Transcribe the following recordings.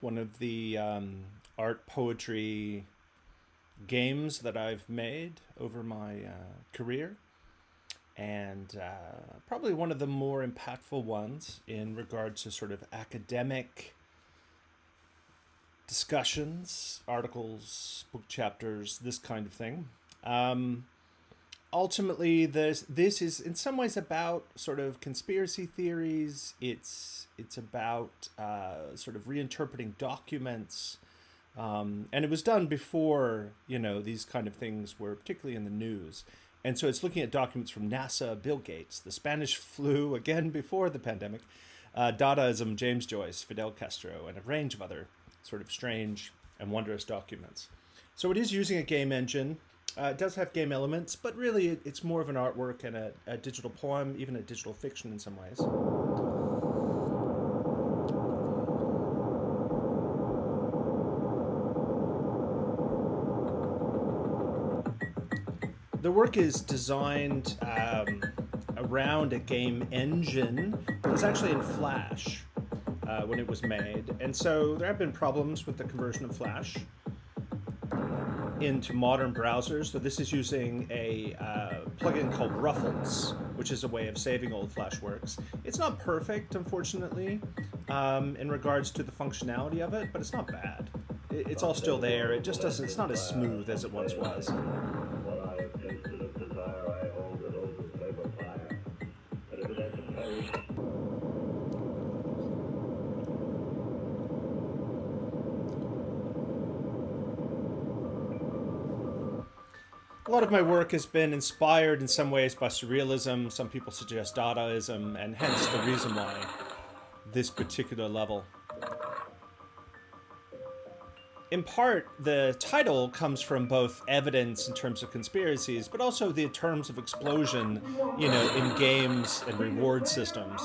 one of the art poetry games that I've made over my career, and probably one of the more impactful ones in regard to sort of academic discussions, articles, book chapters, this kind of thing. Um, Ultimately, this is in some ways about sort of conspiracy theories. It's about sort of reinterpreting documents, and it was done before these kind of things were particularly in the news. And so it's looking at documents from NASA, Bill Gates, the Spanish flu, again before the pandemic, Dadaism, James Joyce, Fidel Castro, and a range of other sort of strange and wondrous documents. So it is using a game engine. It does have game elements, but really it's more of an artwork and a digital poem, even a digital fiction in some ways. The work is designed around a game engine. It was actually in Flash when it was made, and so there have been problems with the conversion of Flash into modern browsers. So this is using a plugin called Ruffles, which is a way of saving old Flash works. It's not perfect, unfortunately, in regards to the functionality of it, but it's not bad. It's all still there. It just doesn't. It's not as smooth as it once was. A lot of my work has been inspired in some ways by surrealism. Some people suggest Dadaism, and hence the reason why this particular level. In part, the title comes from both evidence in terms of conspiracies, but also the terms of explosion, in games and reward systems.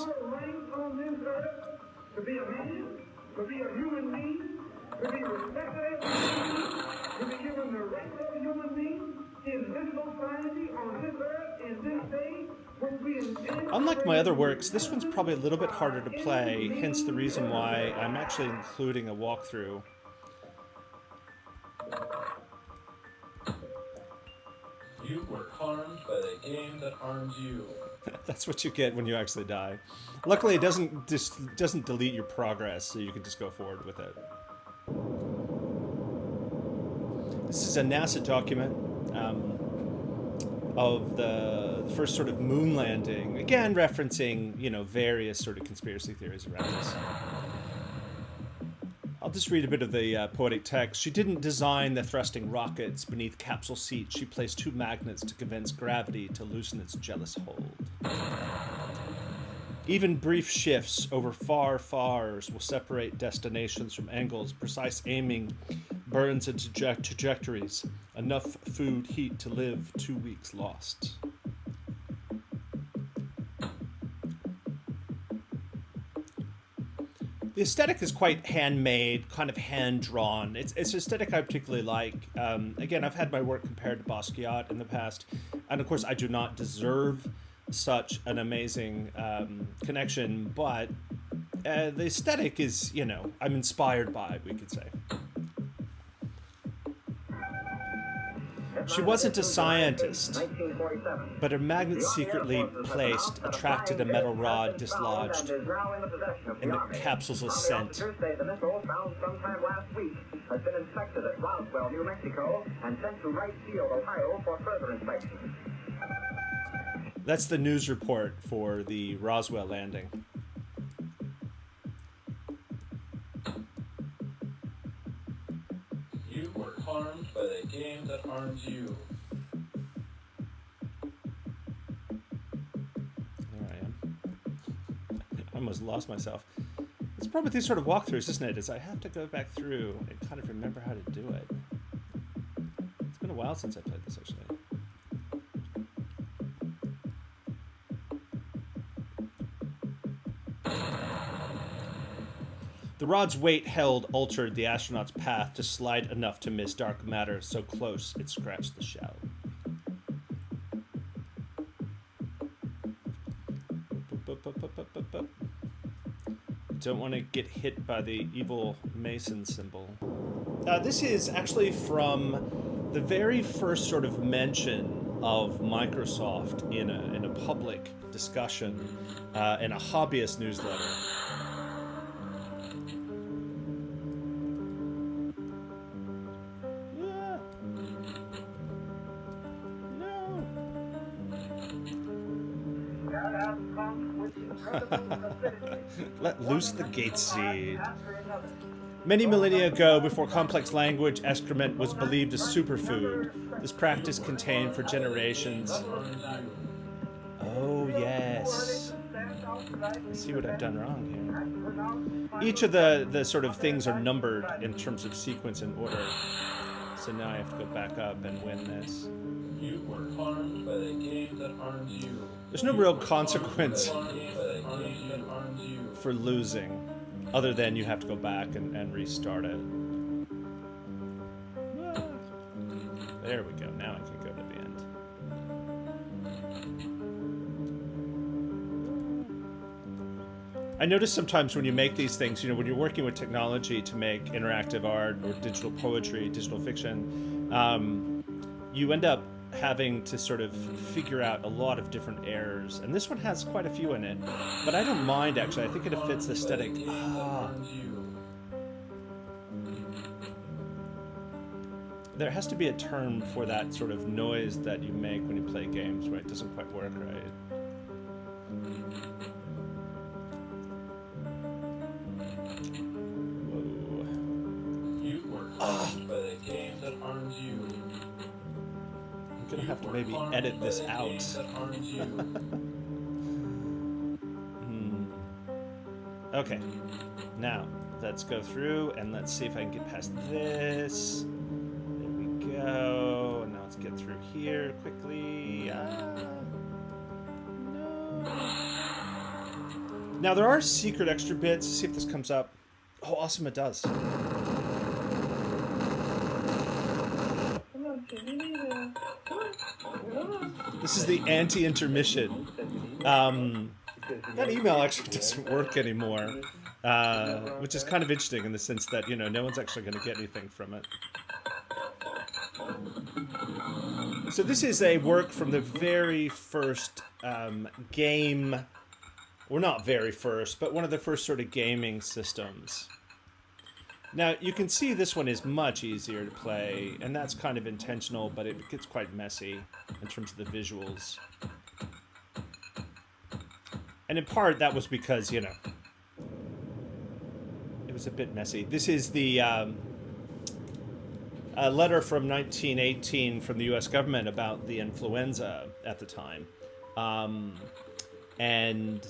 Unlike my other works, this one's probably a little bit harder to play, hence the reason why I'm actually including a walkthrough. You were harmed by the game that harmed you. That's what you get when you actually die. Luckily, it doesn't delete your progress, so you can just go forward with it. This is a NASA document of the first sort of moon landing. Again, referencing various sort of conspiracy theories around this. I'll just read a bit of the poetic text. She didn't design the thrusting rockets beneath capsule seats. She placed two magnets to convince gravity to loosen its jealous hold. Even brief shifts over far fars will separate destinations from angles. Precise aiming burns into trajectories. Enough food heat to live 2 weeks lost. The aesthetic is quite handmade, kind of hand-drawn. It's an aesthetic I particularly like. Again, I've had my work compared to Basquiat in the past, and of course I do not deserve such an amazing connection, but the aesthetic is, I'm inspired by, we could say. She wasn't a scientist, but her magnet secretly placed attracted a metal rod dislodged in the capsule's ascent. The missile found sometime last week has been inspected at Roswell, New Mexico, and sent to Wright Field, Ohio, for further inspection. That's the news report for the Roswell landing. You were harmed by the game that harmed you. There I am. I almost lost myself. It's probably these sort of walkthroughs, isn't it? Is I have to go back through and kind of remember how to do it. It's been a while since I played this, actually. The rod's weight held altered the astronaut's path to slide enough to miss dark matter so close it scratched the shell. don't want to get hit by the evil Mason symbol. This is actually from the very first sort of mention of Microsoft in a public discussion in a hobbyist newsletter. Let loose the gate seed. Many millennia ago, before complex language, excrement was believed a superfood. This practice contained for generations. Oh, yes. Let's see what I've done wrong here. Each of the sort of things are numbered in terms of sequence and order. So now I have to go back up and win this. You were harmed by the game that harmed you. There's no real consequence Harmed by the game that harmed you. for losing, other than you have to go back and restart it. There we go. Now I can go to the end. I notice sometimes when you make these things, you know, when you're working with technology to make interactive art or digital poetry, digital fiction, you end up having to sort of figure out a lot of different errors, and this one has quite a few in it, but I don't mind actually. I think it fits the aesthetic. There has to be a term for that sort of noise that you make when you play games where it doesn't quite work right. Whoa. You were harmed by the game that harmed you. I'm gonna have to maybe edit this out. Okay, now let's go through and let's see if I can get past this. There we go. And now let's get through here quickly. No. Now there are secret extra bits. See if this comes up. Oh, awesome! It does. This is the anti-intermission. That email actually doesn't work anymore, which is kind of interesting in the sense that, you know, no one's actually going to get anything from it. So this is a work from the very first game, or not very first, but one of the first sort of gaming systems. Now, you can see this one is much easier to play, and that's kind of intentional, but it gets quite messy in terms of the visuals. And in part, that was because, you know, it was a bit messy. This is the a letter from 1918 from the U.S. government about the influenza at the time. And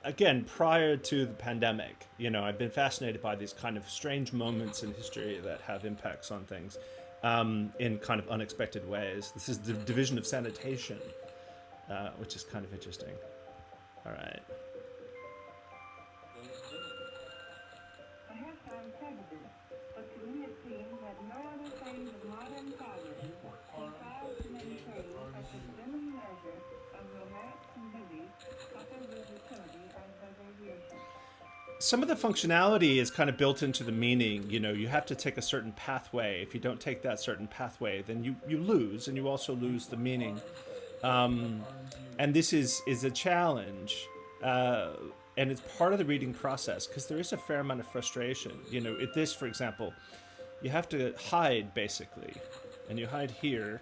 again, prior to the pandemic, you know, I've been fascinated by these kind of strange moments in history that have impacts on things in kind of unexpected ways. This is the Division of Sanitation, which is kind of interesting. All right. I have found prejudice, but to me it seems that no other phase of modern progress can fail to maintain such a slim measure of romance and beauty, coupled with utility and preservation. Some of the functionality is kind of built into the meaning. You know, you have to take a certain pathway. If you don't take that certain pathway, then you lose, and you also lose the meaning. And this is a challenge, and it's part of the reading process, because there is a fair amount of frustration. You know, at this, for example, you have to hide, basically, and you hide here,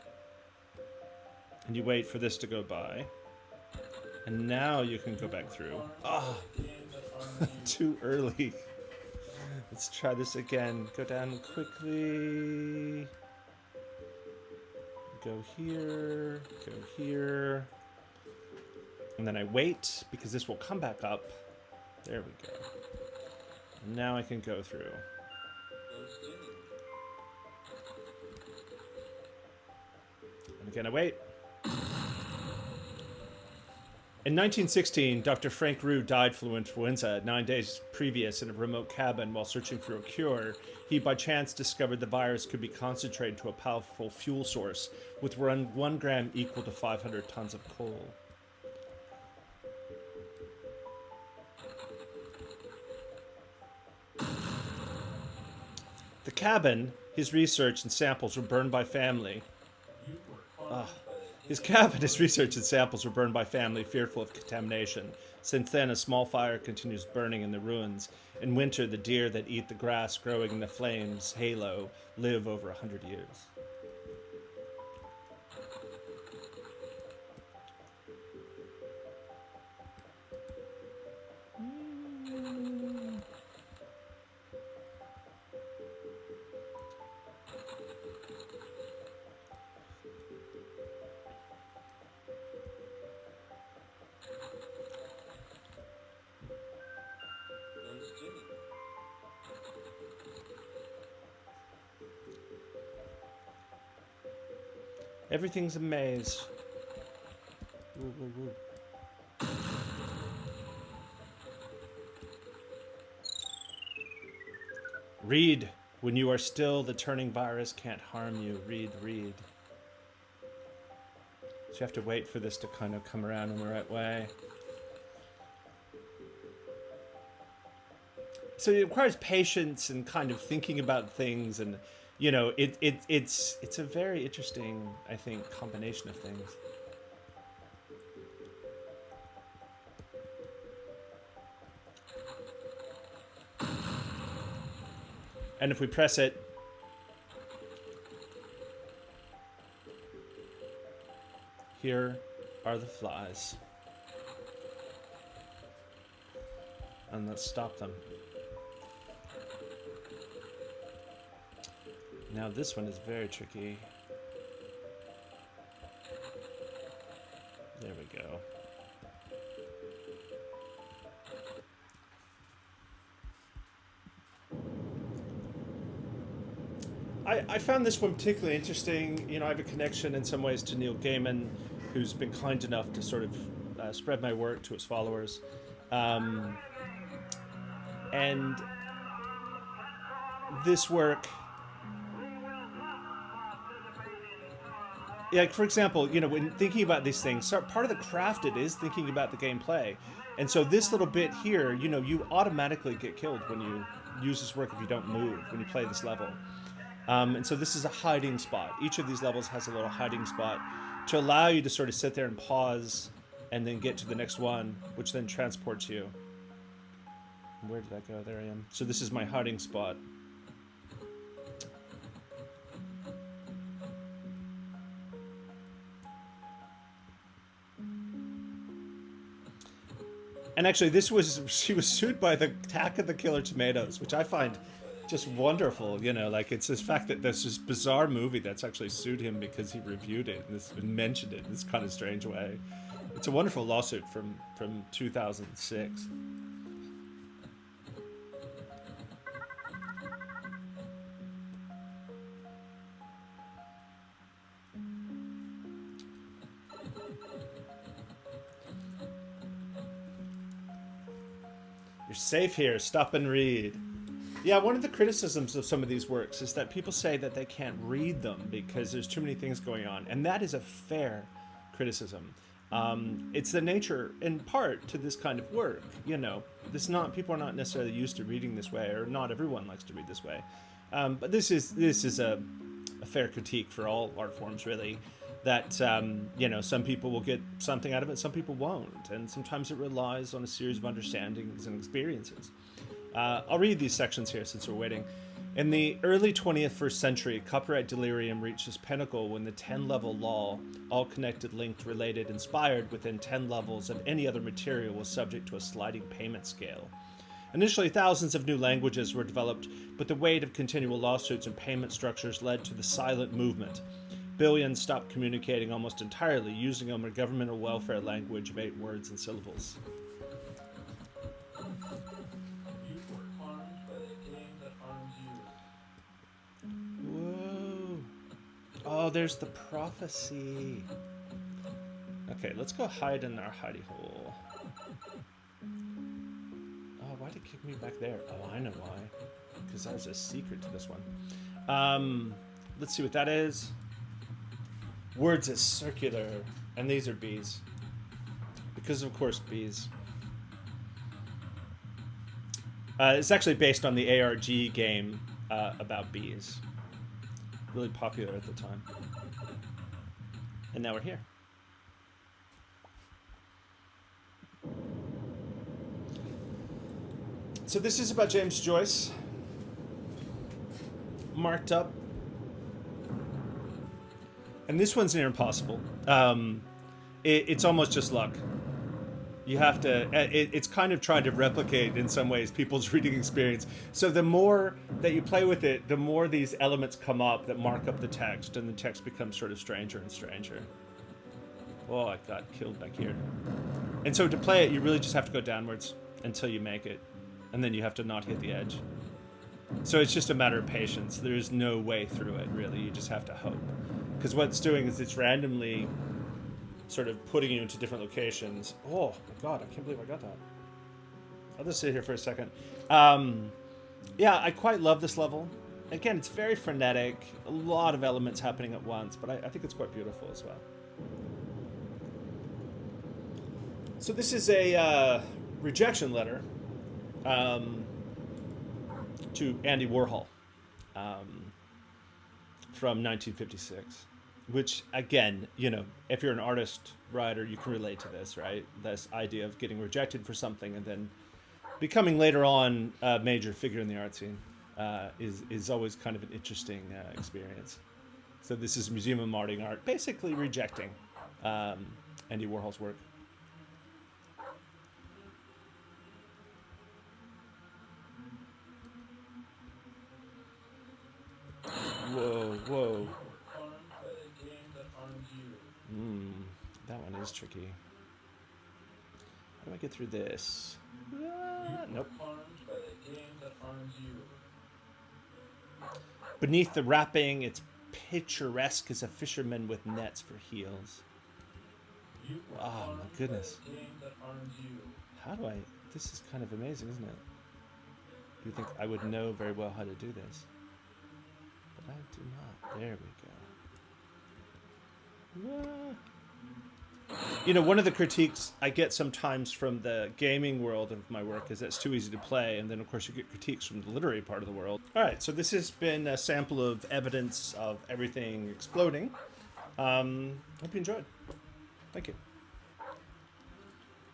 and you wait for this to go by, and now you can go back through. Ah, too early. Let's try this again. Go down quickly. Go here, go here. And then I wait, because this will come back up. There we go. And now I can go through. And again, I wait. In 1916, Dr. Frank Roux died from influenza 9 days previous in a remote cabin while searching for a cure. He, by chance, discovered the virus could be concentrated to a powerful fuel source with 1 gram equal to 500 tons of coal. The cabin, his research and samples were burned by family. His cabin, his research and samples were burned by family, fearful of contamination. Since then, a small fire continues burning in the ruins. In winter, the deer that eat the grass growing in the flames' halo live over 100 years. There's Jimmy. Everything's a maze. Woo, woo, woo. Read. When you are still, the turning virus can't harm you. Read, read. So you have to wait for this to kind of come around in the right way. So it requires patience and kind of thinking about things, and you know, it's a very interesting, I think, combination of things. And if we press it, here are the flies. And let's stop them. Now this one is very tricky. There we go. I found this one particularly interesting. You know, I have a connection in some ways to Neil Gaiman, who's been kind enough to sort of spread my work to his followers. And this work, like, for example, you know, when thinking about these things, part of the craft it is thinking about the gameplay. And so this little bit here, you know, you automatically get killed when you use this work if you don't move, when you play this level. And so this is a hiding spot. Each of these levels has a little hiding spot to allow you to sort of sit there and pause and then get to the next one, which then transports you. Where did I go? There I am. So this is my hiding spot. And actually, she was sued by the Attack of the Killer Tomatoes, which I find just wonderful. You know, like, it's this fact that there's this bizarre movie that's actually sued him because he reviewed it and mentioned it in this kind of strange way. It's a wonderful lawsuit from 2006. You're safe here. Stop and read. Yeah, one of the criticisms of some of these works is that people say that they can't read them because there's too many things going on. And that is a fair criticism. It's the nature, in part, to this kind of work. You know, people are not necessarily used to reading this way, or not everyone likes to read this way. But this is a fair critique for all art forms, really. That, you know, some people will get something out of it, some people won't. And sometimes it relies on a series of understandings and experiences. I'll read these sections here since we're waiting. In the early 21st century, copyright delirium reached its pinnacle when the 10-level law, all connected, linked, related, inspired within 10 levels of any other material, was subject to a sliding payment scale. Initially, thousands of new languages were developed, but the weight of continual lawsuits and payment structures led to the silent movement. Billions stopped communicating almost entirely, using only government or welfare language of 8 words and syllables. You were harmed by the game that harmed you. Whoa. Oh, there's the prophecy. Okay, let's go hide in our hidey hole. Oh, why did it kick me back there? Oh, I know why. Because there's a secret to this one. Let's see what that is. Words is circular, and these are bees. Because, of course, bees. It's actually based on the ARG game, about bees. Really popular at the time. And now we're here. So this is about James Joyce. Marked up. And this one's near impossible. It's almost just luck. You have to, it's kind of trying to replicate in some ways people's reading experience. So the more that you play with it, the more these elements come up that mark up the text, and the text becomes sort of stranger and stranger. Oh, I got killed back here. And so to play it, you really just have to go downwards until you make it. And then you have to not hit the edge. So it's just a matter of patience. There's no way through it, really. You just have to hope. Because what it's doing is it's randomly sort of putting you into different locations. Oh my god, I can't believe I got that. I'll just sit here for a second. Yeah, I quite love this level. Again, it's very frenetic, a lot of elements happening at once, but I think it's quite beautiful as well. So this is a rejection letter to Andy Warhol from 1956. Which, again, you know, if you're an artist writer, you can relate to this, right? This idea of getting rejected for something and then becoming later on a major figure in the art scene is always kind of an interesting experience. So this is Museum of Modern Art, basically rejecting Andy Warhol's work. Whoa, whoa. That one is tricky. How do I get through this? Nope. Beneath the wrapping, it's picturesque as a fisherman with nets for heels. Oh my goodness. How do I... This is kind of amazing, isn't it? You'd think I would know very well how to do this. But I do not. There we go. You know, one of the critiques I get sometimes from the gaming world of my work is that it's too easy to play, and then of course you get critiques from the literary part of the world. Alright, so this has been a sample of evidence of everything exploding. Hope you enjoyed. Thank you.